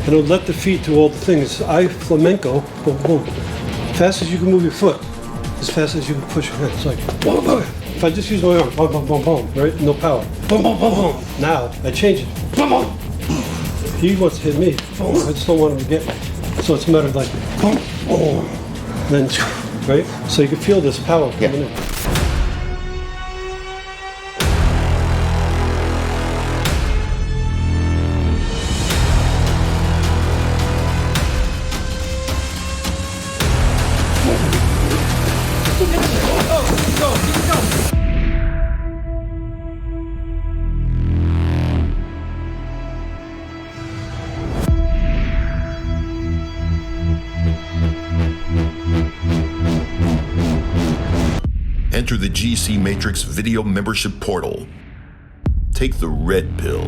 and it'll let the feet do all the things. I flamenco, boom, boom. Fast as you can move your foot, as fast as you can push your hand. It's like, boom, boom. If I just use my arm, boom, boom, boom, boom, right? No power. Boom, boom, boom, boom. Now, I change it. Boom, boom. He wants to hit me. Boom. I just don't want him to get me. So it's a matter of like, boom, boom. Then, right? So you can feel this power coming in. Enter the GC Matrix video membership portal. Take the red pill.